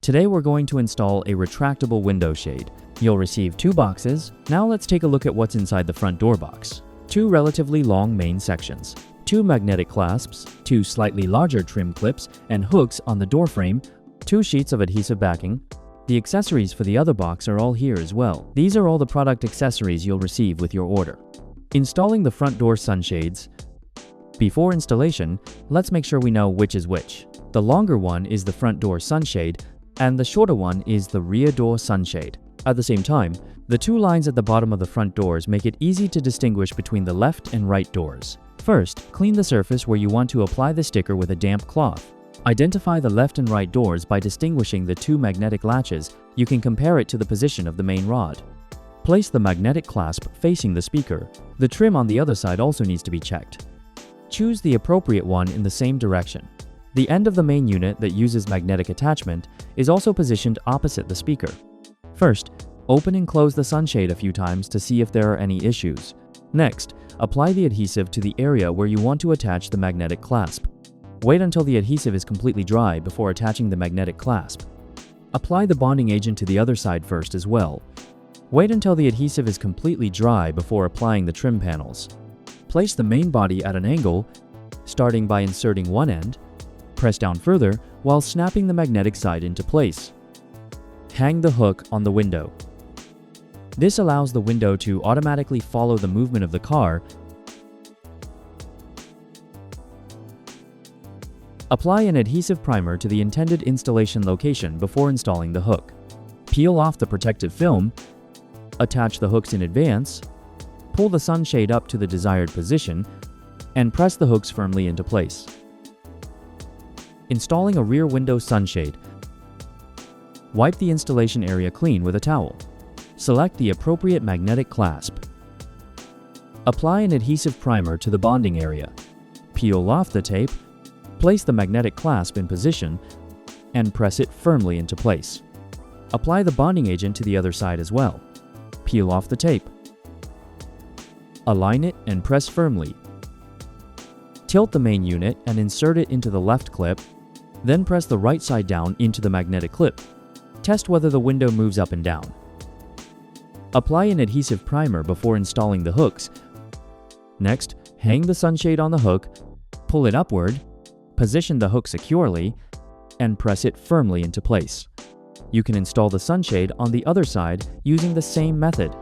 Today we're going to install a retractable window shade. You'll receive 2 boxes. Now let's take a look at what's inside the front door box. 2 relatively long main sections, 2 magnetic clasps, 2 slightly larger trim clips and hooks on the door frame, 2 sheets of adhesive backing. The accessories for the other box are all here as well. These are all the product accessories you'll receive with your order. Installing the front door sunshades. Before installation, let's make sure we know which is which. The longer one is the front door sunshade, and the shorter one is the rear door sunshade. At the same time, the 2 lines at the bottom of the front doors make it easy to distinguish between the left and right doors. First, clean the surface where you want to apply the sticker with a damp cloth. Identify the left and right doors by distinguishing the 2 magnetic latches. You can compare it to the position of the main rod. Place the magnetic clasp facing the speaker. The trim on the other side also needs to be checked. Choose the appropriate one in the same direction. The end of the main unit that uses magnetic attachment is also positioned opposite the speaker. First, open and close the sunshade a few times to see if there are any issues. Next, apply the adhesive to the area where you want to attach the magnetic clasp. Wait until the adhesive is completely dry before attaching the magnetic clasp. Apply the bonding agent to the other side first as well. Wait until the adhesive is completely dry before applying the trim panels. Place the main body at an angle, starting by inserting one end. Press down further while snapping the magnetic side into place. Hang the hook on the window. This allows the window to automatically follow the movement of the car. Apply an adhesive primer to the intended installation location before installing the hook. Peel off the protective film. Attach the hooks in advance. Pull the sunshade up to the desired position and press the hooks firmly into place. Installing a rear window sunshade. Wipe the installation area clean with a towel. Select the appropriate magnetic clasp. Apply an adhesive primer to the bonding area. Peel off the tape. Place the magnetic clasp in position and press it firmly into place. Apply the bonding agent to the other side as well. Peel off the tape. Align it and press firmly. Tilt the main unit and insert it into the left clip, then press the right side down into the magnetic clip. Test whether the window moves up and down. Apply an adhesive primer before installing the hooks. Next, hang the sunshade on the hook, pull it upward, position the hook securely, and press it firmly into place. You can install the sunshade on the other side using the same method.